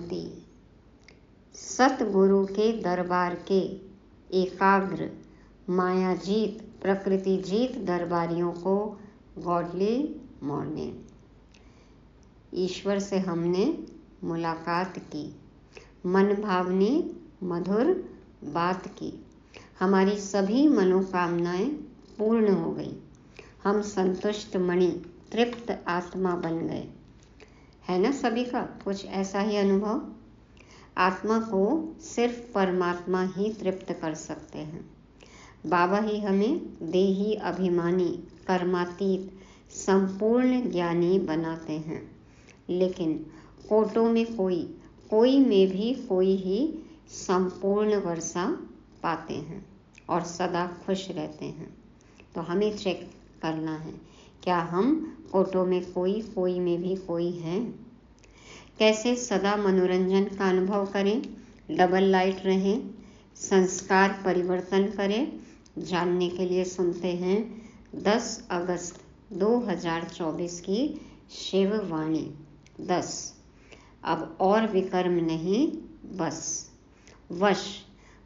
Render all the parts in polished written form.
शांति। सतगुरु के दरबार के एकाग्र मायाजीत प्रकृति जीत दरबारियों को गॉडली मॉर्निंग। ईश्वर से हमने मुलाकात की, मन भावनी मधुर बात की, हमारी सभी मनोकामनाएं पूर्ण हो गई, हम संतुष्ट मणि तृप्त आत्मा बन गए। है ना सभी का कुछ ऐसा ही अनुभव? आत्मा को सिर्फ परमात्मा ही तृप्त कर सकते हैं। बाबा ही हमें देही अभिमानी कर्मातीत संपूर्ण ज्ञानी बनाते हैं। लेकिन कोटों में कोई में भी कोई ही संपूर्ण वर्षा पाते हैं और सदा खुश रहते हैं। तो हमें चेक करना है, क्या हम कोटों में कोई में भी कोई हैं? कैसे सदा मनोरंजन का अनुभव करें, डबल लाइट रहें, संस्कार परिवर्तन करें? जानने के लिए सुनते हैं 10 अगस्त 2024 की शिववाणी। 10। अब और विकर्म नहीं, बस वश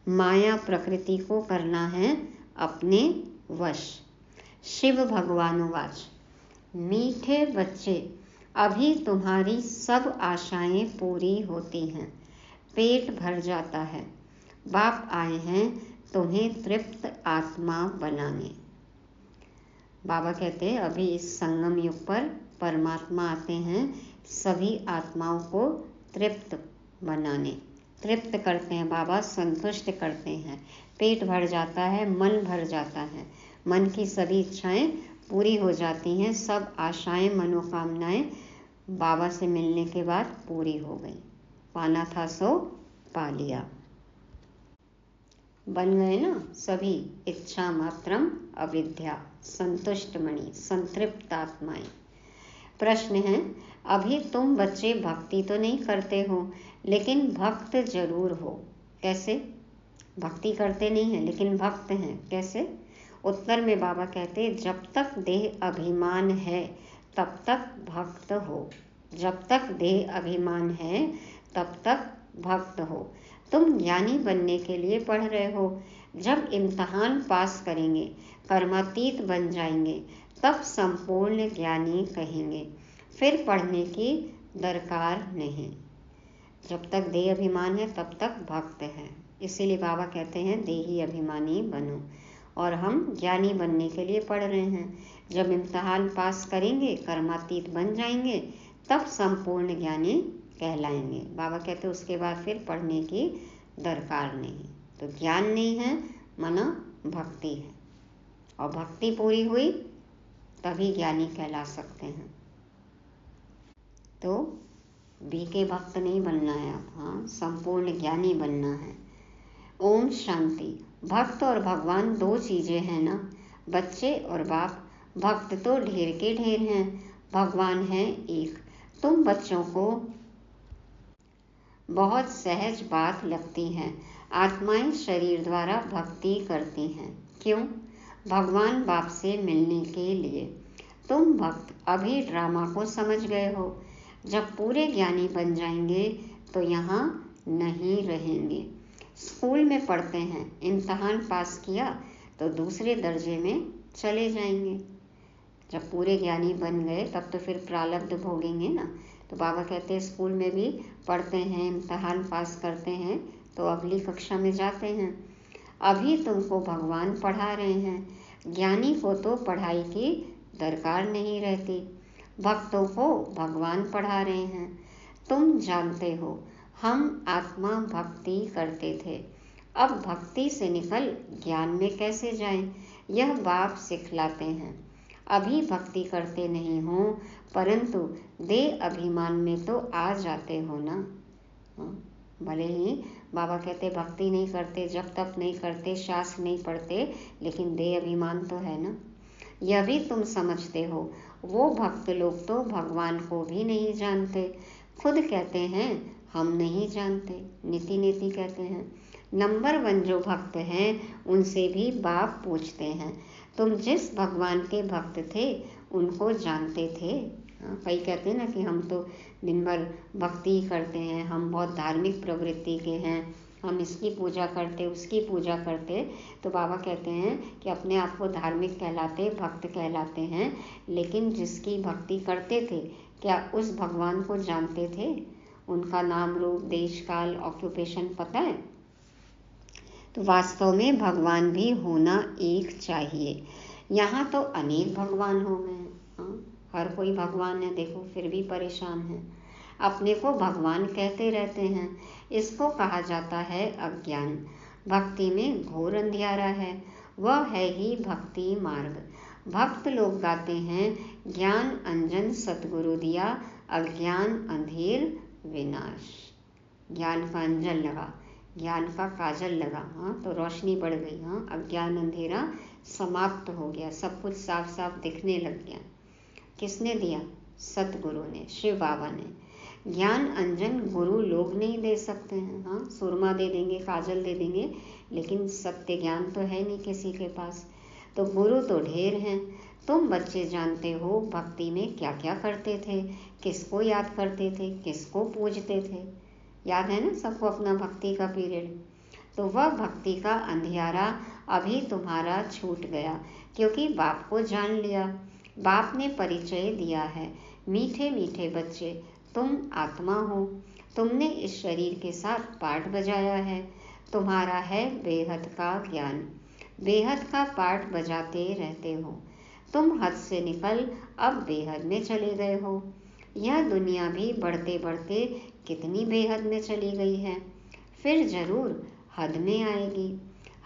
माया प्रकृति को करना है अपने वश। शिव भगवानुवाच, मीठे बच्चे, अभी तुम्हारी सब आशाएं पूरी होती हैं, पेट भर जाता है। बाप आए हैं तुम्हें तृप्त आत्मा बनाने। बाबा कहते हैं अभी इस संगम युग पर परमात्मा आते हैं सभी आत्माओं को तृप्त बनाने। तृप्त करते हैं बाबा, संतुष्ट करते हैं, पेट भर जाता है, मन भर जाता है, मन की सभी इच्छाएं पूरी हो जाती हैं, सब आशाएं मनोकामनाएं बाबा से मिलने के बाद पूरी हो गई। पाना था सो पा लिया। बन गए ना सभी इच्छा मात्रम अविद्या संतुष्ट मणि संतृप्त आत्माएं। प्रश्न है, अभी तुम बच्चे भक्ति तो नहीं करते हो, लेकिन भक्त जरूर हो। कैसे? भक्ति करते नहीं है लेकिन भक्त हैं, कैसे? उत्तर में बाबा कहते, जब तक देह अभिमान है तब तक भक्त हो। जब तक देह अभिमान है तब तक भक्त हो। तुम ज्ञानी बनने के लिए पढ़ रहे हो, जब इम्तहान पास करेंगे, कर्मातीत बन जाएंगे, तब संपूर्ण ज्ञानी कहेंगे, फिर पढ़ने की दरकार नहीं। जब तक देह अभिमान है तब तक भक्त है। इसीलिए बाबा कहते हैं देही अभिमानी बनो, और हम ज्ञानी बनने के लिए पढ़ रहे हैं। जब इम्तहान पास करेंगे, कर्मातीत बन जाएंगे, तब संपूर्ण ज्ञानी कहलाएंगे। बाबा कहते उसके बाद फिर पढ़ने की दरकार नहीं। तो ज्ञान नहीं है माना भक्ति है, और भक्ति पूरी हुई तभी ज्ञानी कहला सकते हैं। तो बी के भक्त नहीं बनना है आप, हाँ संपूर्ण ज्ञानी बनना है। ओम शांति। भक्त और भगवान दो चीजें हैं ना, बच्चे और बाप। भक्त तो ढेर के ढेर हैं, भगवान है एक। तुम बच्चों को बहुत सहज बात लगती है, आत्माएं शरीर द्वारा भक्ति करती हैं। क्यों? भगवान बाप से मिलने के लिए। तुम भक्त अभी ड्रामा को समझ गए हो, जब पूरे ज्ञानी बन जाएंगे तो यहाँ नहीं रहेंगे। स्कूल में पढ़ते हैं, इम्तहान पास किया तो दूसरे दर्जे में चले जाएंगे। जब पूरे ज्ञानी बन गए तब तो फिर प्रारब्ध भोगेंगे ना। तो बाबा कहते हैं स्कूल में भी पढ़ते हैं, इम्तहान पास करते हैं तो अगली कक्षा में जाते हैं। अभी तुमको भगवान पढ़ा रहे हैं, ज्ञानी को तो पढ़ाई की दरकार नहीं रहती, भक्तों को भगवान पढ़ा रहे हैं। तुम जानते हो हम आत्मा भक्ति करते थे, अब भक्ति से निकल ज्ञान में कैसे जाएं, यह बाप सिखलाते हैं। अभी भक्ति करते नहीं हो, परंतु देह अभिमान में तो आ जाते हो ना। भले ही बाबा कहते भक्ति नहीं करते, जब तक नहीं करते, शास्त्र नहीं पढ़ते, लेकिन देह अभिमान तो है ना। यह भी तुम समझते हो, वो भक्त लोग तो भगवान को भी नहीं जानते, खुद कहते हैं हम नहीं जानते। नीति नीति कहते हैं नंबर 1 जो भक्त हैं उनसे भी बाप पूछते हैं, तुम जिस भगवान के भक्त थे उनको जानते थे? कई कहते हैं ना कि हम तो दिन भर भक्ति करते हैं, हम बहुत धार्मिक प्रवृत्ति के हैं, हम इसकी पूजा करते उसकी पूजा करते। तो बाबा कहते हैं कि अपने आप को धार्मिक कहलाते, भक्त कहलाते हैं, लेकिन जिसकी भक्ति करते थे क्या उस भगवान को जानते थे? उनका नाम, रूप, देश, काल, ऑक्यूपेशन पता है? तो वास्तव में भगवान भी होना एक चाहिए। यहाँ तो अनेक भगवान हो गए हैं, हर कोई भगवान है देखो, फिर भी परेशान है, अपने को भगवान कहते रहते हैं। इसको कहा जाता है अज्ञान। भक्ति में घोर अंधियारा है, वह है ही भक्ति मार्ग। भक्त लोग गाते हैं, ज्ञान अंजन सतगुरु दिया, अज्ञान अंधेर विनाश। ज्ञान का अंजन लगा, ज्ञान का काजल लगा, तो रोशनी बढ़ गई, अज्ञान अंधेरा समाप्त हो गया, सब कुछ साफ साफ दिखने लग गया। किसने दिया? सतगुरु ने, शिव बाबा ने। ज्ञान अंजन गुरु लोग नहीं दे सकते हैं, सुरमा दे देंगे, काजल दे देंगे, लेकिन सत्य ज्ञान तो है नहीं किसी के पास। तो गुरु तो ढेर हैं। तुम बच्चे जानते हो भक्ति में क्या क्या करते थे, किसको याद करते थे, किसको पूजते थे, याद है ना सबको अपना भक्ति का पीरियड। तो वह भक्ति का अंधियारा अभी तुम्हारा छूट गया, क्योंकि बाप को जान लिया। बाप ने परिचय दिया है, मीठे मीठे बच्चे तुम आत्मा हो, तुमने इस शरीर के साथ पाठ बजाया है, तुम्हारा है बेहद का ज्ञान, बेहद का पाठ बजाते रहते हो। तुम हद से निकल अब बेहद में चले गए हो। यह दुनिया भी बढ़ते बढ़ते कितनी बेहद में चली गई है, फिर जरूर हद में आएगी।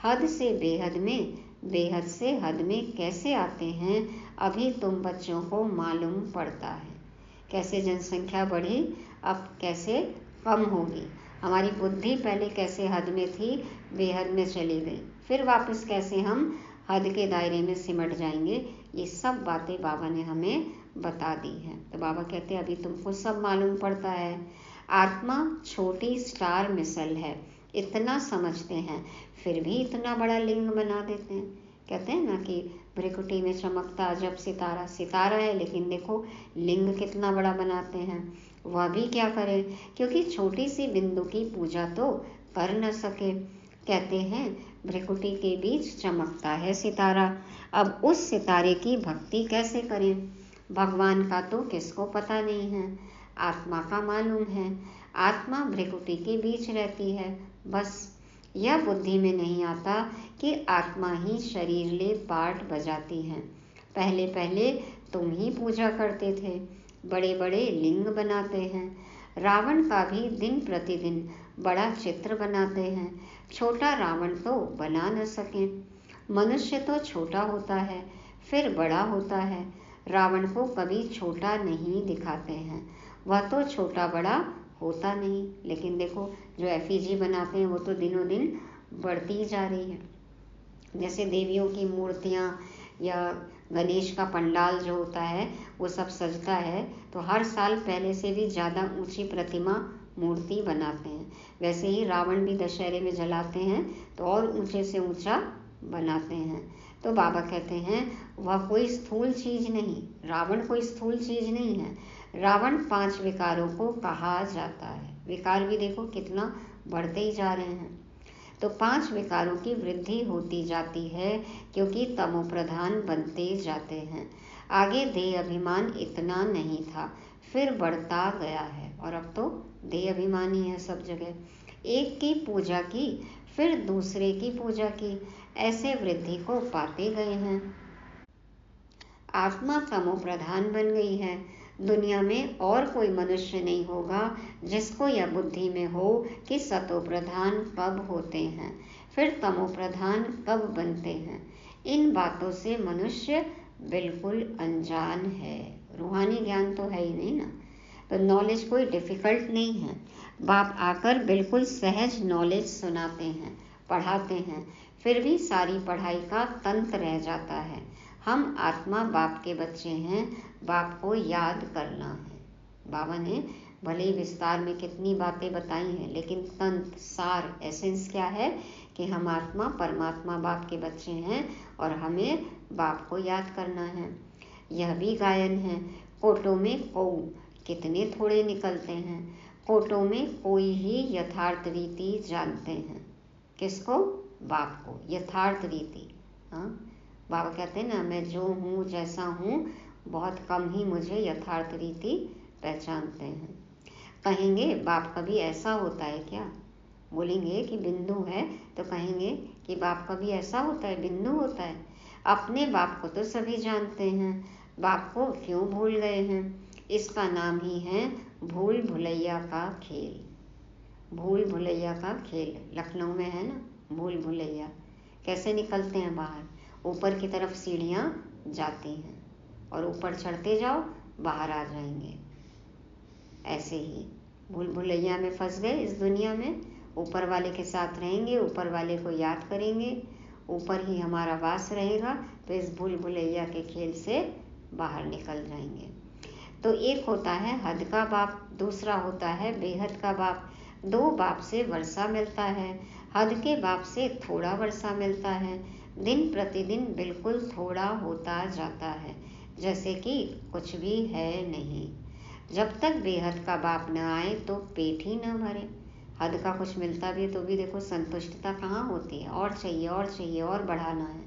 हद से बेहद में, बेहद से हद में कैसे आते हैं, अभी तुम बच्चों को मालूम पड़ता है। कैसे जनसंख्या बढ़ी, अब कैसे कम होगी। हमारी बुद्धि पहले कैसे हद में थी, बेहद में चली गई, फिर वापस कैसे हम हद के दायरे में सिमट जाएंगे। ये सब बातें बाबा ने हमें बता दी हैं। तो बाबा कहते हैं अभी तुमको सब मालूम पड़ता है। आत्मा छोटी स्टार मिसल है, इतना समझते हैं, फिर भी इतना बड़ा लिंग बना देते हैं। कहते हैं ना कि भ्रिकुटी में चमकता अजब सितारा, सितारा है लेकिन देखो लिंग कितना बड़ा बनाते हैं। वह भी क्या करें, क्योंकि छोटी सी बिंदु की पूजा तो कर न सके। कहते हैं भ्रिकुटी के बीच चमकता है सितारा, अब उस सितारे की भक्ति कैसे करें। भगवान का तो किसको पता नहीं है, आत्मा का मालूम है। आत्मा भ्रिकुटी के बीच रहती है, बस यह बुद्धि में नहीं आता कि आत्मा ही शरीर ले पाठ बजाती है। पहले पहले तुम ही पूजा करते थे, बड़े बड़े लिंग बनाते हैं। रावण का भी दिन प्रतिदिन बड़ा चित्र बनाते हैं, छोटा रावण तो बना न सके। मनुष्य तो छोटा होता है फिर बड़ा होता है, रावण को कभी छोटा नहीं दिखाते हैं, वह तो छोटा बड़ा होता नहीं। लेकिन देखो जो एफिजी बनाते हैं वो तो दिनों दिन बढ़ती जा रही है। जैसे देवियों की मूर्तियाँ या गणेश का पंडाल जो होता है वो सब सजता है, तो हर साल पहले से भी ज़्यादा ऊंची प्रतिमा मूर्ति बनाते हैं। वैसे ही रावण भी दशहरे में जलाते हैं तो और ऊंचे से ऊंचा बनाते हैं। तो बाबा कहते हैं वह कोई स्थूल चीज नहीं, रावण कोई स्थूल चीज नहीं है। रावण 5 विकारों को कहा जाता है। विकार भी देखो कितना बढ़ते ही जा रहे हैं। तो 5 विकारों की वृद्धि होती जाती है, क्योंकि तमोप्रधान बनते जाते हैं। आगे देह अभिमान इतना नहीं था, फिर बढ़ता गया है, और अब तो देह अभिमान ही है सब जगह। एक की पूजा की फिर दूसरे की पूजा की, ऐसे वृद्धि को पाते गए हैं। आत्मा तमोप्रधान बन गई है। दुनिया में और कोई मनुष्य नहीं होगा जिसको यह बुद्धि में हो कि सतोप्रधान कब होते हैं, फिर तमोप्रधान कब बनते हैं। इन बातों से मनुष्य बिल्कुल अनजान है। रूहानी ज्ञान तो है ही नहीं ना, तो नॉलेज कोई डिफिकल्ट नहीं है। बाप आकर बिल्कुल सहज नॉलेज सुनाते हैं, पढ़ाते हैं, फिर भी सारी पढ़ाई का तंत्र रह जाता है। हम आत्मा बाप के बच्चे हैं, बाप को याद करना है। बाबा ने भले ही विस्तार में कितनी बातें बताई हैं, लेकिन तंत्र, सार, एसेंस क्या है कि हम आत्मा परमात्मा बाप के बच्चे हैं और हमें बाप को याद करना है। यह भी गायन है, कोटों में कौ कितने थोड़े निकलते हैं। कोटों में कोई ही यथार्थ रीति जानते हैं। किसको? बाप को। यथार्थ रीति। हाँ, बाबा कहते हैं ना, मैं जो हूँ जैसा हूँ, बहुत कम ही मुझे यथार्थ रीति पहचानते हैं। कहेंगे बाप कभी ऐसा होता है क्या? बोलेंगे कि बिंदु है तो कहेंगे कि बाप कभी ऐसा होता है, बिंदु होता है? अपने बाप को तो सभी जानते हैं, बाप को क्यों भूल गए हैं? इसका नाम ही है भूल भुलैया का खेल। भूल भुलैया का खेल लखनऊ में है ना, भूल भुलैया। कैसे निकलते हैं बाहर? ऊपर की तरफ सीढ़ियाँ जाती हैं और ऊपर चढ़ते जाओ, बाहर आ जाएंगे। ऐसे ही भूल भुलैया में फंस गए इस दुनिया में। ऊपर वाले के साथ रहेंगे, ऊपर वाले को याद करेंगे, ऊपर ही हमारा वास रहेगा, तो इस भूल भुलैया के खेल से बाहर निकल जाएंगे। तो एक होता है हद का बाप, दूसरा होता है बेहद का बाप। दो बाप से वर्षा मिलता है। हद के बाप से थोड़ा वर्षा मिलता है। दिन प्रतिदिन बिल्कुल थोड़ा होता जाता है, जैसे कि कुछ भी है नहीं। जब तक बेहद का बाप न आए तो पेट ही न भरे। हद का कुछ मिलता भी है तो भी देखो संतुष्टता कहाँ होती है, और चाहिए और चाहिए और बढ़ाना है।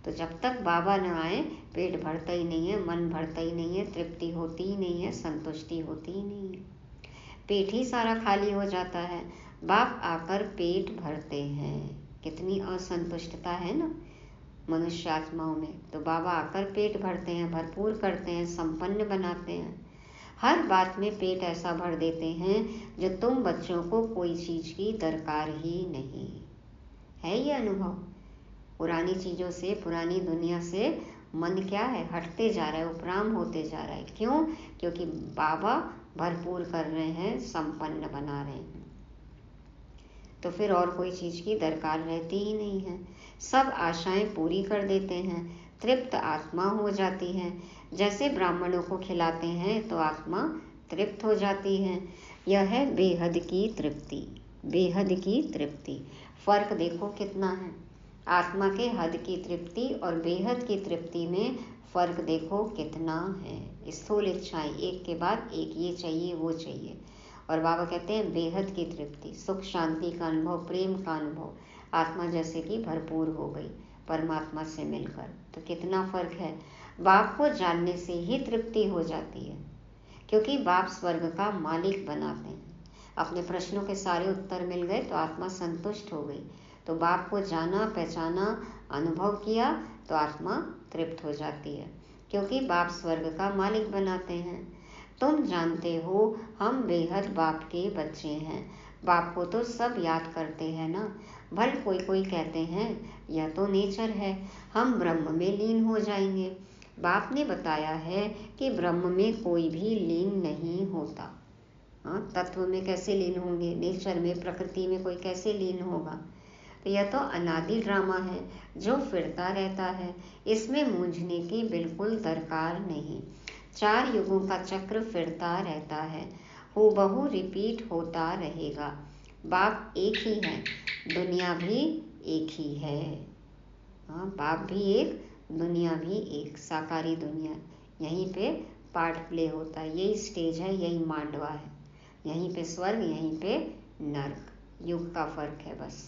तो जब तक बाबा न आए पेट भरता ही नहीं है, मन भरता ही नहीं है, तृप्ति होती ही नहीं है, संतुष्टि होती ही नहीं है, पेट ही सारा खाली हो जाता है। बाप आकर पेट भरते हैं। कितनी असंतुष्टता है ना मनुष्य आत्माओं में, तो बाबा आकर पेट भरते हैं, भरपूर करते हैं, संपन्न बनाते हैं। हर बात में पेट ऐसा भर देते हैं जो तुम बच्चों को कोई चीज़ की दरकार ही नहीं है। ये अनुभव पुरानी चीज़ों से, पुरानी दुनिया से मन क्या है, हटते जा रहा है, उपराम होते जा रहा है। क्यों? क्योंकि बाबा भरपूर कर रहे हैं, संपन्न बना रहे हैं। तो फिर और कोई चीज़ की दरकार रहती ही नहीं है। सब आशाएं पूरी कर देते हैं, तृप्त आत्मा हो जाती है। जैसे ब्राह्मणों को खिलाते हैं तो आत्मा तृप्त हो जाती है। यह है बेहद की तृप्ति। बेहद की तृप्ति, फर्क देखो कितना है। आत्मा के हद की तृप्ति और बेहद की तृप्ति में फर्क देखो कितना है। स्थूल इच्छाएं एक के बाद एक, ये चाहिए वो चाहिए, और बाबा कहते हैं बेहद की तृप्ति, सुख शांति का अनुभव, प्रेम का अनुभव। आत्मा जैसे कि भरपूर हो गई परमात्मा से मिलकर। तो कितना फर्क है। बाप को जानने से ही तृप्ति हो जाती है, क्योंकि बाप स्वर्ग का मालिक बनाते हैं। अपने प्रश्नों के सारे उत्तर मिल गए तो आत्मा संतुष्ट हो गई। तो बाप को जाना, पहचाना, अनुभव किया तो आत्मा तृप्त हो जाती है, क्योंकि बाप स्वर्ग का मालिक बनाते हैं। तुम जानते हो हम बेहद बाप के बच्चे हैं। बाप को तो सब याद करते हैं ना। भल कोई कोई कहते हैं यह तो नेचर है, हम ब्रह्म में लीन हो जाएंगे। बाप ने बताया है कि ब्रह्म में कोई भी लीन नहीं होता। हाँ, तत्व में कैसे लीन होंगे, नेचर में, प्रकृति में कोई कैसे लीन होगा। तो यह तो अनादि ड्रामा है जो फिरता रहता है। इसमें मूंझने की बिल्कुल दरकार नहीं। 4 युगों का चक्र फिरता रहता है, हूबहू रिपीट होता रहेगा। बाप एक ही है, दुनिया भी एक ही है। हाँ, बाप भी एक, दुनिया भी एक, साकारी दुनिया। यहीं पे पार्ट प्ले होता है, यही स्टेज है, यही मांडवा है। यहीं पे स्वर्ग, यहीं पे नर्क, युग का फर्क है बस।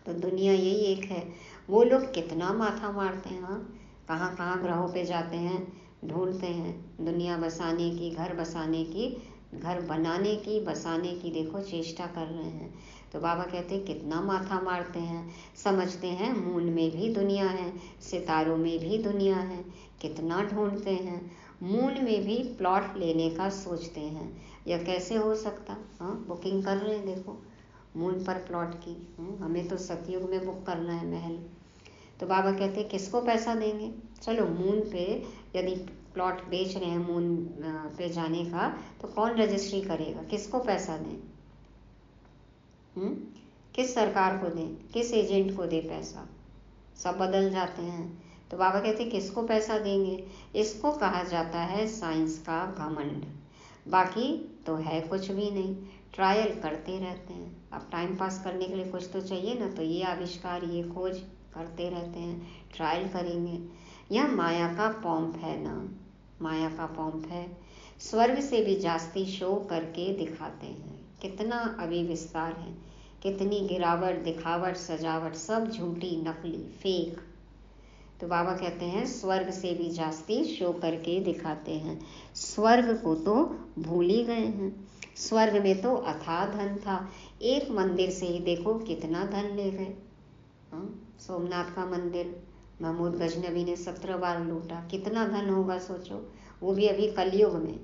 तो दुनिया यही एक है। वो लोग कितना माथा मारते हैं, हाँ, कहाँ कहाँ ग्रहों पे जाते हैं, ढूंढते हैं दुनिया बसाने की, घर बसाने की, घर बनाने की, बसाने की देखो चेष्टा कर रहे हैं। तो बाबा कहते हैं कितना माथा मारते हैं। समझते हैं मून में भी दुनिया है, सितारों में भी दुनिया है। कितना ढूंढते हैं, मून में भी प्लॉट लेने का सोचते हैं। यह कैसे हो सकता? हाँ, बुकिंग कर रहे हैं देखो मून पर प्लॉट की। हमें तो सतयुग में बुक करना है महल। तो बाबा कहते हैं किसको पैसा देंगे? चलो मून पे यदि प्लॉट बेच रहे हैं मून पे जाने का, तो कौन रजिस्ट्री करेगा? किसको पैसा दें? किस सरकार को दें, किस एजेंट को दे पैसा? सब बदल जाते हैं। तो बाबा कहते हैं किसको पैसा देंगे? इसको कहा जाता है साइंस का घमंड। बाकी तो है कुछ भी नहीं, ट्रायल करते रहते हैं। अब टाइम पास करने के लिए कुछ तो चाहिए ना, तो ये आविष्कार, ये खोज करते रहते हैं, ट्रायल करेंगे। यह माया का पॉम्प है ना, माया का पंप है। स्वर्ग से भी जास्ती शो करके दिखाते हैं। कितना अभी विस्तार है, कितनी गिरावट, दिखावट, सजावट, सब झूठी, नकली, फेक। तो बाबा कहते हैं स्वर्ग से भी जास्ती शो करके दिखाते हैं। स्वर्ग को तो भूल ही गए हैं। स्वर्ग में तो अथाह धन था। एक मंदिर से ही देखो कितना धन ले गए। सोमनाथ का मंदिर महमूद गजनबी ने 17 बार लूटा। कितना धन होगा सोचो, वो भी अभी कलयुग में।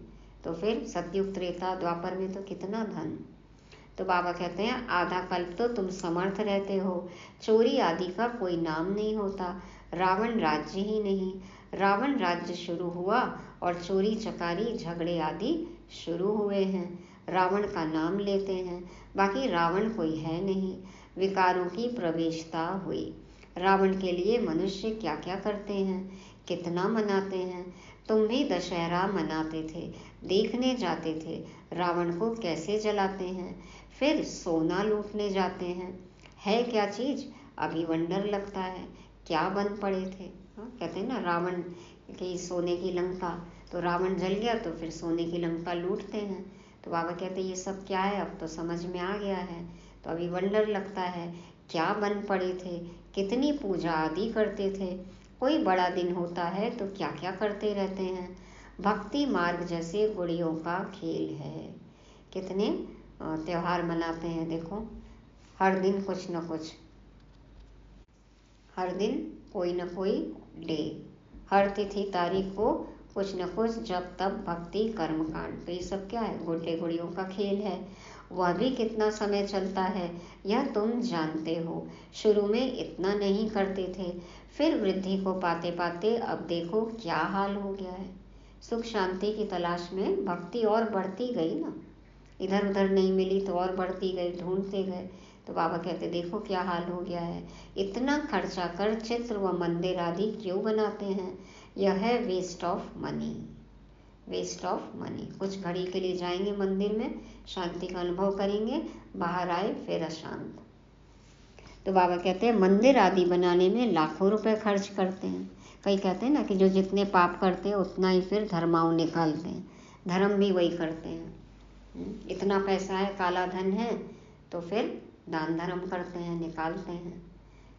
तो फिर सतयुग, त्रेता, द्वापर में तो कितना धन। तो बाबा कहते हैं आधा कल्प तो तुम समर्थ रहते हो, चोरी आदि का कोई नाम नहीं होता। रावण राज्य ही नहीं, रावण राज्य शुरू हुआ और चोरी चकारी, झगड़े आदि शुरू हुए हैं। रावण का नाम लेते हैं, बाकी रावण कोई है नहीं। विकारों की प्रवेशता हुई। रावण के लिए मनुष्य क्या क्या करते हैं, कितना मनाते हैं। तुम भी दशहरा मनाते थे, देखने जाते थे रावण को कैसे जलाते हैं, फिर सोना लूटने जाते हैं। है क्या चीज, अभी वंडर लगता है, क्या बन पड़े थे। कहते हैं ना रावण की सोने की लंका, तो रावण जल गया तो फिर सोने की लंका लूटते हैं। तो बाबा कहते हैं ये सब क्या है, अब तो समझ में आ गया है, तो अभी वंडर लगता है क्या बन पड़े थे, कितनी पूजा आदि करते थे। कोई बड़ा दिन होता है तो क्या क्या करते रहते हैं। भक्ति मार्ग जैसे गुड़ियों का खेल है। कितने त्योहार मनाते हैं देखो, हर दिन कुछ न कुछ, हर दिन कोई न कोई डे, हर तिथि तारीख को कुछ न कुछ जब तब भक्ति कर्म कांड। तो ये सब क्या है, गुड्डे गुड़ियों का खेल है। वह भी कितना समय चलता है यह तुम जानते हो। शुरू में इतना नहीं करते थे, फिर वृद्धि को पाते पाते अब देखो क्या हाल हो गया है। सुख शांति की तलाश में भक्ति और बढ़ती गई ना, इधर उधर नहीं मिली तो और बढ़ती गई, ढूंढते गए। तो बाबा कहते देखो क्या हाल हो गया है। इतना खर्चा कर चित्र व मंदिर आदि क्यों बनाते हैं, यह है waste of money, waste of money. कुछ घड़ी के लिए जाएंगे मंदिर में, शांति का अनुभव करेंगे, बाहर आए फिर अशांत। तो बाबा कहते हैं मंदिर आदि बनाने में लाखों रुपए खर्च करते हैं। कई कहते हैं ना कि जो जितने पाप करते हैं उतना ही फिर धर्माओं निकालते हैं, धर्म भी वही करते हैं। इतना पैसा है, काला धन है, तो फिर दान धर्म करते हैं, निकालते हैं।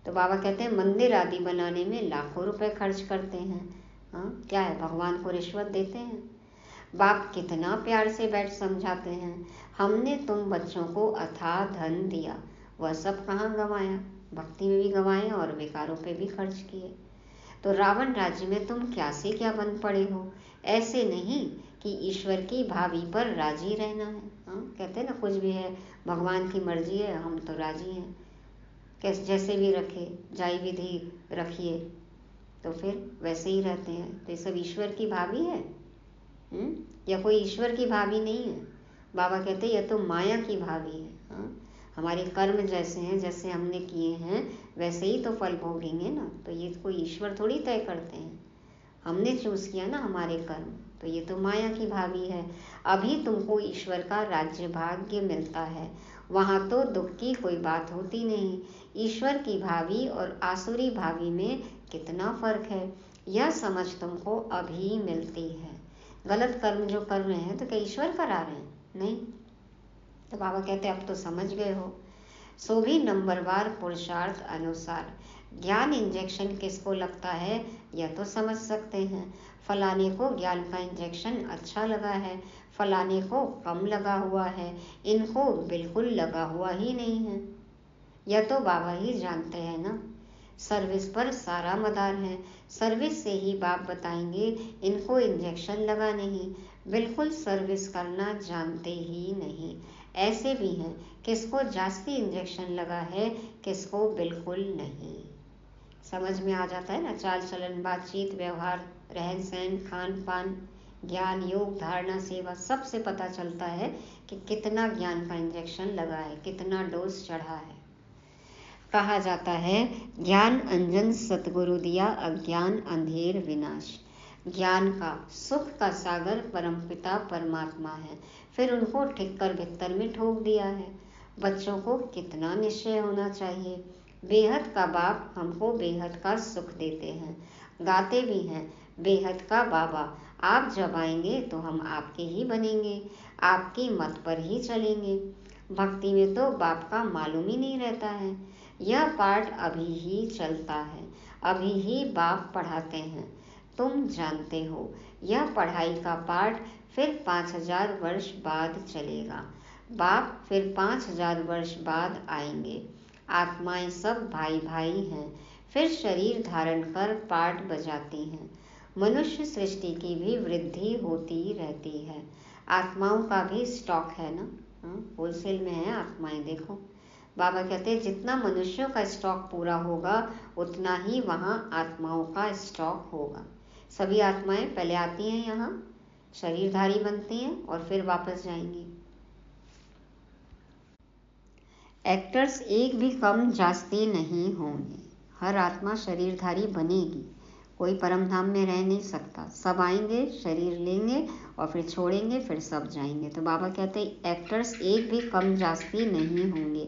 तो बाबा कहते हैं मंदिर आदि बनाने में लाखों रुपए खर्च करते हैं। क्या है, भगवान को रिश्वत देते हैं। बाप कितना प्यार से बैठ समझाते हैं, हमने तुम बच्चों को अथाह धन दिया, वह सब कहाँ गंवाया, भक्ति में भी गंवाए और विकारों पे भी खर्च किए। तो रावण राज्य में तुम क्या से क्या बन पड़े हो। ऐसे नहीं कि ईश्वर की भावी पर राजी रहना है। कहते हैं ना कुछ भी है भगवान की मर्जी है, हम तो राजी हैं, कैसे जैसे भी रखे, जाई विधि रखिए तो फिर वैसे ही रहते हैं। तो ये सब ईश्वर की भावी है या कोई ईश्वर की भावी नहीं है। बाबा कहते हैं यह तो माया की भावी है। हमारे कर्म जैसे हैं, जैसे हमने किए हैं वैसे ही तो फल भोगेंगे ना। तो ये कोई ईश्वर थोड़ी तय करते हैं, हमने चूज किया ना हमारे कर्म। तो ये तो माया की भावी है। अभी तुमको ईश्वर का राज्य भाग्य मिलता है, वहाँ तो दुख की कोई बात होती नहीं। ईश्वर की भावी और आसुरी भावी में कितना फर्क है, यह समझ तुमको अभी मिलती है। गलत कर्म जो कर रहे हैं तो क्या ईश्वर करा रहे हैं, नहीं। तो बाबा कहते अब तो समझ गए हो। सो भी नंबरवार पुरुषार्थ अनुसार ज्ञान इंजेक्शन किसको लगता है यह तो समझ सकते हैं। फलाने को ज्ञान का इंजेक्शन अच्छा लगा है, फलाने को कम लगा हुआ है, इनको बिल्कुल लगा हुआ ही नहीं है। यह तो बाबा ही जानते हैं ना। सर्विस पर सारा मदार है, सर्विस से ही बाप बताएंगे इनको इंजेक्शन लगा नहीं, बिल्कुल सर्विस करना जानते ही नहीं। ऐसे भी हैं किसको जास्ती इंजेक्शन लगा है, किसको बिल्कुल नहीं। समझ में आ जाता है ना, चाल चलन, बातचीत, व्यवहार, रहन सहन, खान पान, ज्ञान, योग, धारणा, सेवा, सबसे पता चलता है कि कितना ज्ञान का इंजेक्शन लगा है, कितना डोज चढ़ा है। कहा जाता है ज्ञान अंजन सतगुरु दिया, अज्ञान अंधेर विनाश। ज्ञान का, सुख का सागर परमपिता परमात्मा है, फिर उनको ठिक्कर भित्तर में ठोक दिया है। बच्चों को कितना निश्चय होना चाहिए, बेहद का बाप हमको बेहद का सुख देते हैं। गाते भी हैं बेहद का बाबा आप जब आएंगे तो हम आपके ही बनेंगे, आपकी मत पर ही चलेंगे। भक्ति में तो बाप का मालूम ही नहीं रहता है। यह पाठ अभी ही चलता है, अभी ही बाप पढ़ाते हैं, तुम जानते हो। यह पढ़ाई का पाठ फिर 5000 वर्ष बाद चलेगा। बाप फिर 5000 वर्ष बाद आएंगे। आत्माएं सब भाई भाई हैं, फिर शरीर धारण कर पाठ बजाती हैं। मनुष्य सृष्टि की भी वृद्धि होती रहती है। आत्माओं का भी स्टॉक है ना, होलसेल में है आत्माएं। देखो बाबा कहते हैं जितना मनुष्यों का स्टॉक पूरा होगा उतना ही वहाँ आत्माओं का स्टॉक होगा। सभी आत्माएं पहले आती हैं यहाँ, शरीरधारी बनती हैं और फिर वापस जाएंगी। एक्टर्स एक भी कम जास्ती नहीं होंगे। हर आत्मा शरीरधारी बनेगी, कोई परम धाम में रह नहीं सकता। सब आएंगे, शरीर लेंगे और फिर छोड़ेंगे, फिर सब जाएंगे। तो बाबा कहते हैं एक्टर्स एक भी कम जास्ती नहीं होंगे।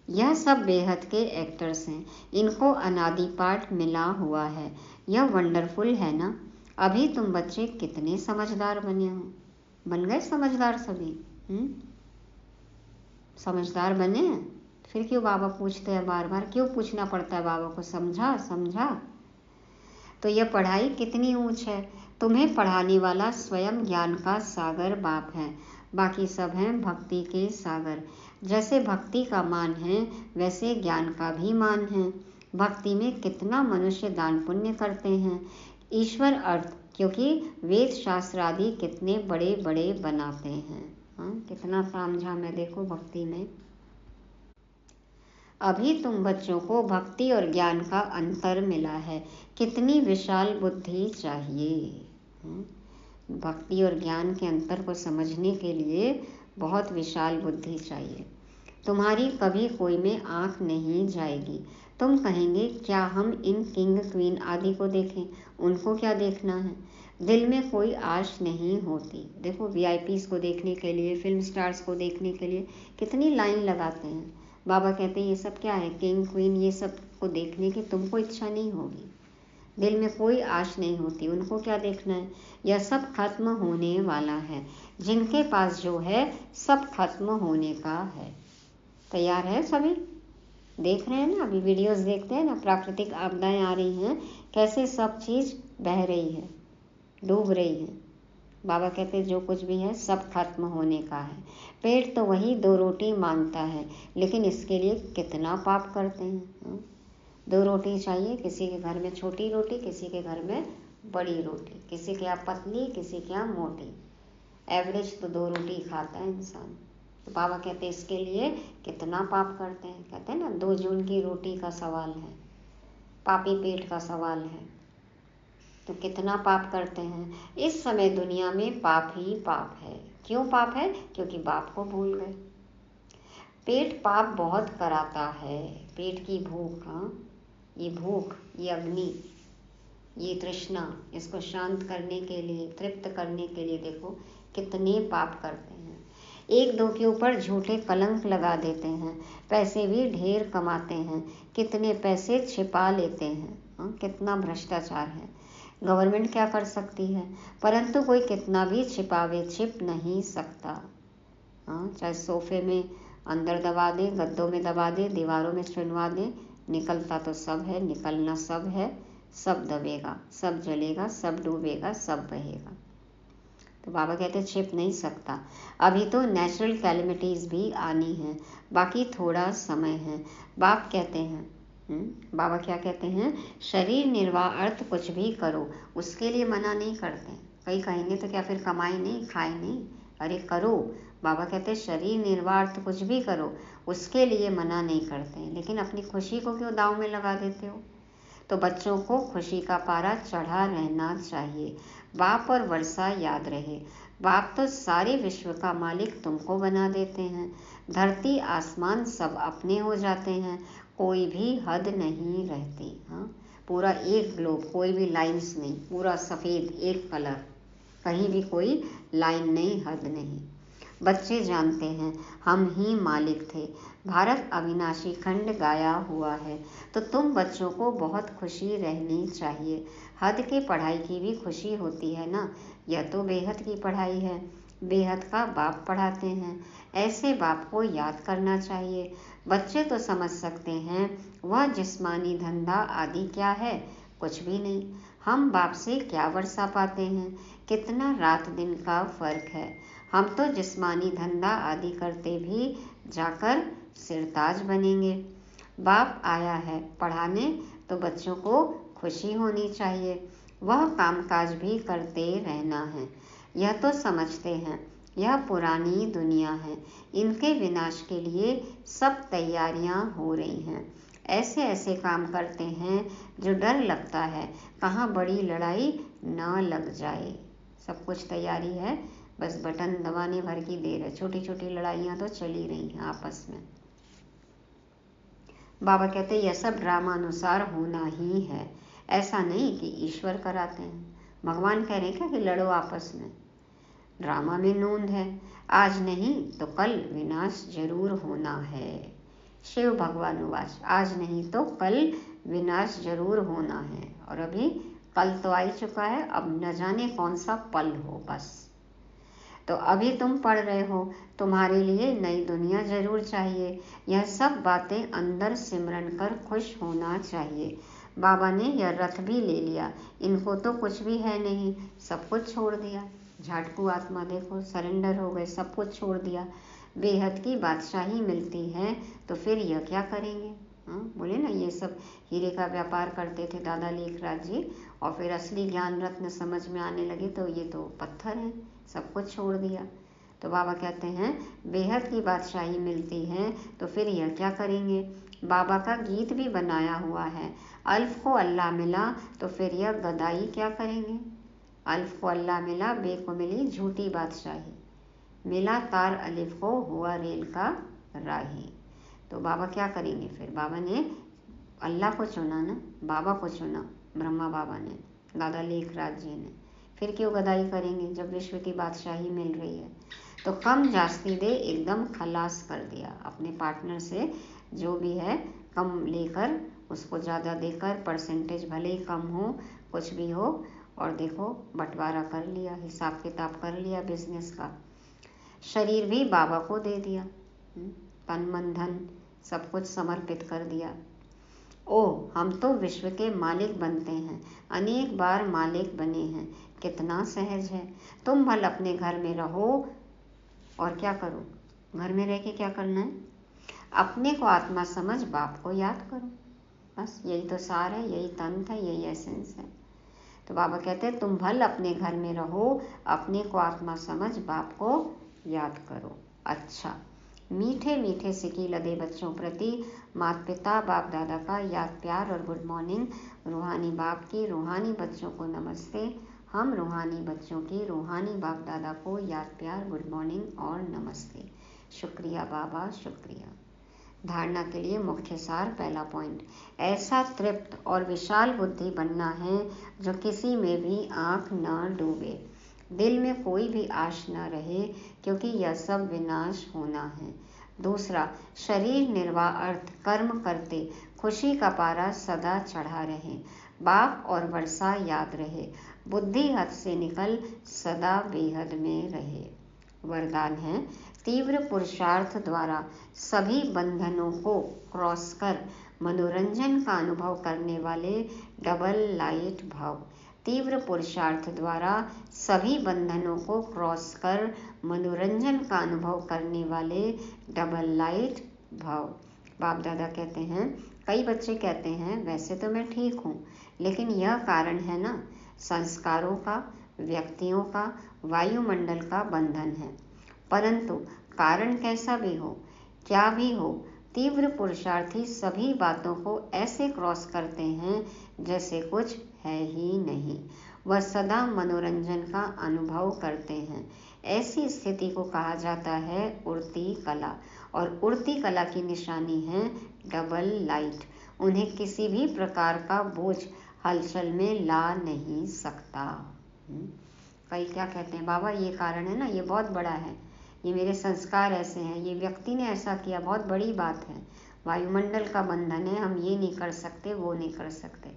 यह सब बेहद के एक्टर्स हैं, इनको अनादि पाठ मिला हुआ है। यह वंडरफुल है ना। अभी तुम बच्चे कितने समझदार बने हो, बन गए समझदार सभी। समझदार बने हैं, फिर क्यों बाबा पूछते हैं बार बार, क्यों पूछना पड़ता है बाबा को, समझा समझा। तो यह पढ़ाई कितनी ऊंच है। तुम्हें पढ़ाने वाला स्वयं ज्ञान का सागर बाप है, बाकी सब हैं भक्ति के सागर। जैसे भक्ति का मान है वैसे ज्ञान का भी मान है। भक्ति में कितना मनुष्य दान पुण्य करते हैं। ईश्वर अर्थ, क्योंकि वेद शास्त्र आदि कितने बड़े बड़े बनाते हैं। कितना तामझाम है देखो भक्ति में। अभी तुम बच्चों को भक्ति और ज्ञान का अंतर मिला है, कितनी विशाल बुद्धि चाहिए। भक्ति और ज्ञान के अंतर को समझने के लिए बहुत विशाल बुद्धि चाहिए। तुम्हारी कभी कोई में आंख नहीं जाएगी। तुम कहेंगे क्या हम इन किंग क्वीन आदि को देखें, उनको क्या देखना है। दिल में कोई आश नहीं होती। देखो वीआईपीज़ को देखने के लिए, फिल्म स्टार्स को देखने के लिए कितनी लाइन लगाते हैं। बाबा कहते हैं ये सब क्या है, किंग क्वीन, ये सब को देखने की तुमको इच्छा नहीं होगी, दिल में कोई आश नहीं होती। उनको क्या देखना है, यह सब खत्म होने वाला है। जिनके पास जो है सब खत्म होने का है। तैयार है सभी, देख रहे हैं ना, अभी वीडियोस देखते हैं ना, प्राकृतिक आपदाएं आ रही हैं, कैसे सब चीज़ बह रही है, डूब रही है। बाबा कहते हैं जो कुछ भी है सब खत्म होने का है। पेट तो वही 2 रोटी मांगता है, लेकिन इसके लिए कितना पाप करते हैं। 2 रोटी चाहिए, किसी के घर में छोटी रोटी, किसी के घर में बड़ी रोटी, किसी के यहाँ पतली, किसी के यहाँ मोटी। एवरेज तो 2 रोटी खाता है इंसान। तो बाबा कहते हैं इसके लिए कितना पाप करते हैं। कहते हैं ना 2 जून की रोटी का सवाल है, पापी पेट का सवाल है। तो कितना पाप करते हैं। इस समय दुनिया में पाप ही पाप है। क्यों पाप है, क्योंकि बाप को भूल गए। पेट पाप बहुत कराता है। पेट की भूख, ये भूख, ये अग्नि, ये तृष्णा, इसको शांत करने के लिए, तृप्त करने के लिए देखो कितने पाप करते हैं। 1-2 के ऊपर झूठे कलंक लगा देते हैं, पैसे भी ढेर कमाते हैं, कितने पैसे छिपा लेते हैं। कितना भ्रष्टाचार है। गवर्नमेंट क्या कर सकती है, परंतु कोई कितना भी छिपावे छिप नहीं सकता। चाहे सोफे में अंदर दबा दे, गद्दों में दबा दे, दीवारों में चुनवा दे, निकलता तो सब है, निकलना सब है। सब दबेगा, सब जलेगा, सब डूबेगा, सब बहेगा। तो बाबा कहते हैं छिप नहीं सकता। अभी तो नेचुरल कैलेमिटीज़ भी आनी है, बाकी थोड़ा समय है। बाप कहते हैं, बाबा क्या कहते हैं, शरीर निर्वाह अर्थ कुछ भी करो, उसके लिए मना नहीं करते। कई कहेंगे तो क्या फिर कमाई नहीं, खाए नहीं, अरे करो। बाबा कहते हैं शरीर निर्वाह अर्थ कुछ भी करो, उसके लिए मना नहीं करते, लेकिन अपनी खुशी को क्यों दांव में लगा देते हो। तो बच्चों को खुशी का पारा चढ़ा रहना चाहिए। बाप और वर्षा याद रहे। बाप तो सारे विश्व का मालिक तुमको बना देते हैं। धरती आसमान सब अपने हो जाते हैं, कोई भी हद नहीं रहती। पूरा एक ग्लोब, कोई भी लाइंस नहीं, पूरा सफ़ेद एक कलर, कहीं भी कोई लाइन नहीं, हद नहीं। बच्चे जानते हैं हम ही मालिक थे। भारत अविनाशी खंड गाया हुआ है। तो तुम बच्चों को बहुत खुशी रहनी चाहिए। हद के पढ़ाई की भी खुशी होती है ना। यह तो बेहद की पढ़ाई है। बेहद का बाप पढ़ाते हैं। ऐसे बाप को याद करना चाहिए। बच्चे तो समझ सकते हैं वह जिस्मानी धंधा आदि क्या है। कुछ भी नहीं। हम बाप से क्या वर्षा पाते हैं। कितना रात दिन का फर्क है। हम तो जिस्मानी धंधा आदि करते भी जाकर सिरताज बनेंगे। बाप आया है पढ़ाने तो बच्चों को खुशी होनी चाहिए। वह कामकाज भी करते रहना है। यह तो समझते हैं यह पुरानी दुनिया है। इनके विनाश के लिए सब तैयारियां हो रही हैं। ऐसे ऐसे काम करते हैं जो डर लगता है कहाँ बड़ी लड़ाई न लग जाए। सब कुछ तैयारी है, बस बटन दबाने भर की देर है। छोटी छोटी लड़ाइयाँ तो चली रही हैं आपस में। बाबा कहते यह सब ड्रामा अनुसार होना ही है। ऐसा नहीं कि ईश्वर कराते हैं। भगवान कह रहे हैं क्या कि लड़ो आपस में। ड्रामा में नोंद है। आज नहीं तो कल विनाश जरूर होना है। शिव भगवान उवाच आज नहीं तो कल विनाश जरूर होना है। और अभी कल तो आ ही चुका है, अब न जाने कौन सा पल हो बस। तो अभी तुम पढ़ रहे हो, तुम्हारे लिए नई दुनिया जरूर चाहिए। यह सब बातें अंदर सिमरन कर खुश होना चाहिए। बाबा ने यह रथ भी ले लिया। इनको तो कुछ भी है नहीं, सब कुछ छोड़ दिया। झाटकू आत्मा देखो, सरेंडर हो गए, सब कुछ छोड़ दिया। बेहद की बादशाही मिलती है तो फिर यह क्या करेंगे। बोले ना ये सब हीरे का व्यापार करते थे दादा लेखराज जी, और फिर असली ज्ञान रत्न समझ में आने लगे तो ये तो पत्थर हैं, सब कुछ छोड़ दिया। तो बाबा कहते हैं बेहद की बादशाही मिलती है तो फिर यह क्या करेंगे। बाबा का गीत भी बनाया हुआ है, अल्फ को अल्लाह मिला तो फिर यह गदाई क्या करेंगे। अल्फ को अल्लाह मिला, बे को मिली झूठी बादशाही, मिला तार अलिफ को हुआ रेल का राही। तो बाबा क्या करेंगे फिर। बाबा ने अल्लाह को चुना ना, बाबा को चुना, ब्रह्मा बाबा ने, दादा लेखराज जी ने। फिर क्यों गदाई करेंगे जब विश्व की बादशाही मिल रही है। तो कम जास्ती दे एकदम खलास कर दिया। अपने पार्टनर से जो भी है कम लेकर उसको ज़्यादा देकर, परसेंटेज भले ही कम हो, कुछ भी हो, और देखो बंटवारा कर लिया, हिसाब किताब कर लिया बिजनेस का। शरीर भी बाबा को दे दिया, तन मन धन सब कुछ समर्पित कर दिया। ओह हम तो विश्व के मालिक बनते हैं, अनेक बार मालिक बने हैं। कितना सहज है। तुम भल अपने घर में रहो और क्या करो। घर में रह के क्या करना है। अपने को आत्मा समझ बाप को याद करो। बस यही तो सार है, यही तंत्र है, यही एसेंस है। तो बाबा कहते हैं तुम भल अपने घर में रहो, अपने को आत्मा समझ बाप को याद करो। अच्छा, मीठे मीठे सिकी लदे बच्चों प्रति माता पिता बाप दादा का याद प्यार और गुड मॉर्निंग। रूहानी बाप की रूहानी बच्चों को नमस्ते। हम रूहानी बच्चों की रूहानी बाप दादा को याद प्यार, गुड मॉर्निंग और नमस्ते। शुक्रिया बाबा, शुक्रिया। धारणा के लिए मुख्य सार, पहला पॉइंट, ऐसा तृप्त और विशाल बुद्धि बनना है जो किसी में भी आंख न डूबे, दिल में कोई भी आश न रहे, क्योंकि यह सब विनाश होना है। दूसरा, शरीर निर्वाह अर्थ कर्म करते खुशी का पारा सदा चढ़ा रहे, बाप और वर्षा याद रहे, बुद्धि हद से निकल सदा बेहद में रहे। वरदान है, तीव्र पुरुषार्थ द्वारा सभी बंधनों को क्रॉस कर मनोरंजन का अनुभव करने वाले डबल लाइट भाव। तीव्र पुरुषार्थ द्वारा सभी बंधनों को क्रॉस कर मनोरंजन का अनुभव करने वाले डबल लाइट भाव। बाप दादा कहते हैं, कई बच्चे कहते हैं वैसे तो मैं ठीक हूँ, लेकिन यह कारण है ना, संस्कारों का, व्यक्तियों का, वायुमंडल का बंधन है। परंतु कारण कैसा भी हो, क्या भी हो, तीव्र पुरुषार्थी सभी बातों को ऐसे क्रॉस करते हैं जैसे कुछ है ही नहीं। वह सदा मनोरंजन का अनुभव करते हैं। ऐसी स्थिति को कहा जाता है उड़ती कला, और उड़ती कला की निशानी है डबल लाइट। उन्हें किसी भी प्रकार का बोझ हलचल में ला नहीं सकता। कई क्या कहते हैं, बाबा ये कारण है ना, ये बहुत बड़ा है, ये मेरे संस्कार ऐसे हैं, ये व्यक्ति ने ऐसा किया, बहुत बड़ी बात है। वायुमंडल का बंधन है, हम ये नहीं कर सकते, वो नहीं कर सकते।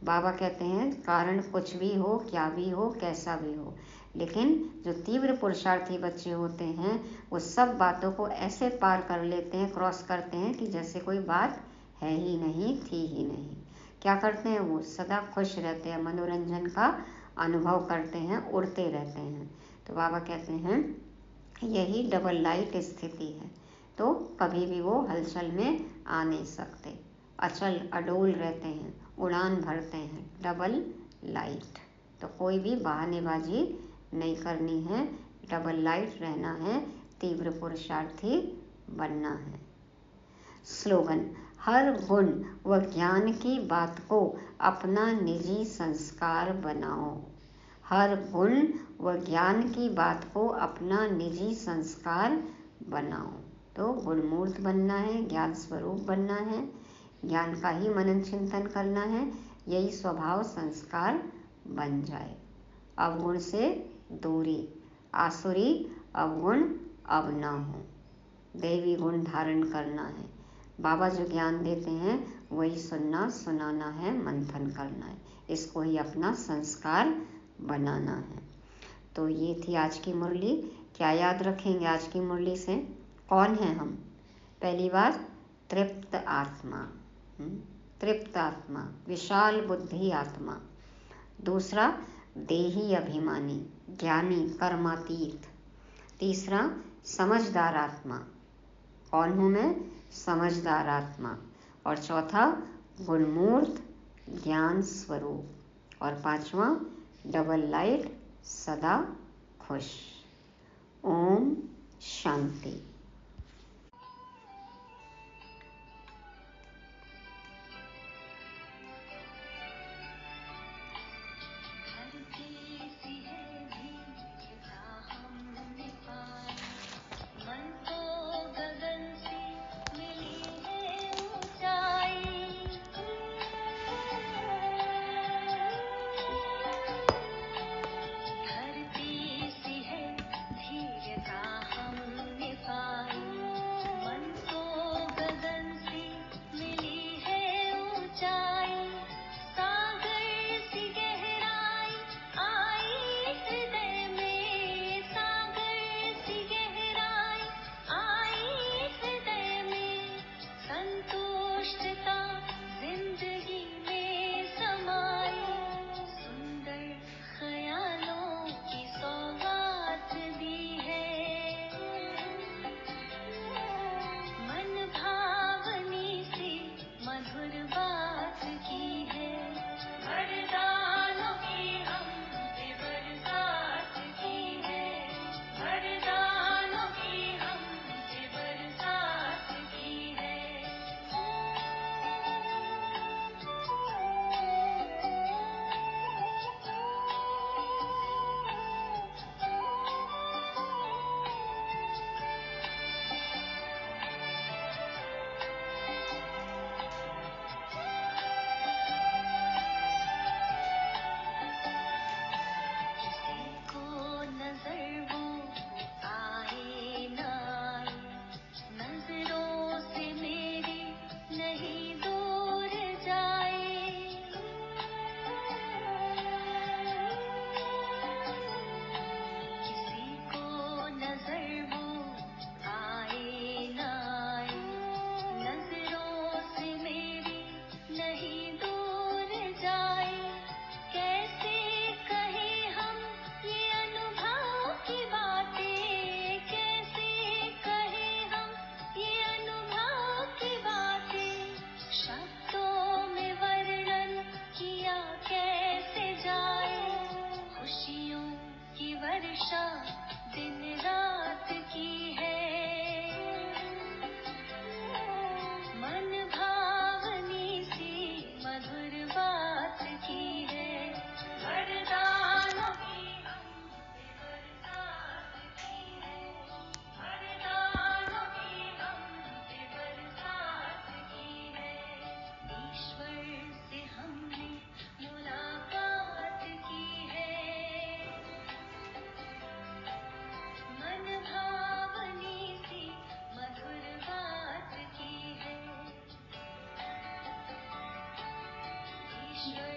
बाबा कहते हैं कारण कुछ भी हो, क्या भी हो, कैसा भी हो, लेकिन जो तीव्र पुरुषार्थी बच्चे होते हैं वो सब बातों को ऐसे पार कर लेते हैं, क्रॉस करते हैं कि जैसे कोई बात है ही नहीं, थी ही नहीं। क्या करते हैं वो? सदा खुश रहते हैं, मनोरंजन का अनुभव करते हैं, उड़ते रहते हैं। तो बाबा कहते हैं यही डबल लाइट स्थिति है। तो कभी भी वो हलचल में आ नहीं सकते, अचल अडोल रहते हैं, उड़ान भरते हैं, डबल लाइट। तो कोई भी बहानेबाजी नहीं करनी है, डबल लाइट रहना है, तीव्र पुरुषार्थी बनना है। स्लोगन: हर गुण व ज्ञान की बात को अपना निजी संस्कार बनाओ। हर गुण व ज्ञान की बात को अपना निजी संस्कार बनाओ। तो गुणमूर्त बनना है, ज्ञान स्वरूप बनना है, ज्ञान का ही मनन चिंतन करना है, यही स्वभाव संस्कार बन जाए। अवगुण से दूरी, आसुरी अवगुण अब ना हो, दैवी गुण धारण करना है। बाबा जो ज्ञान देते हैं वही सुनना, सुनाना है, मंथन करना है, इसको ही अपना संस्कार बनाना है। तो ये थी आज की मुरली। क्या याद रखेंगे आज की मुरली से? कौन है हम? पहली बात, तृप्त आत्मा, तृप्त आत्मा, विशाल बुद्धि आत्मा। दूसरा, देही अभिमानी, ज्ञानी, कर्मातीत। तीसरा, समझदार आत्मा। कौन हूँ मैं? समझदार आत्मा। और चौथा, गुणमूर्त, ज्ञान स्वरूप। और पांचवा, डबल लाइट, सदा खुश। ओम शांति। 広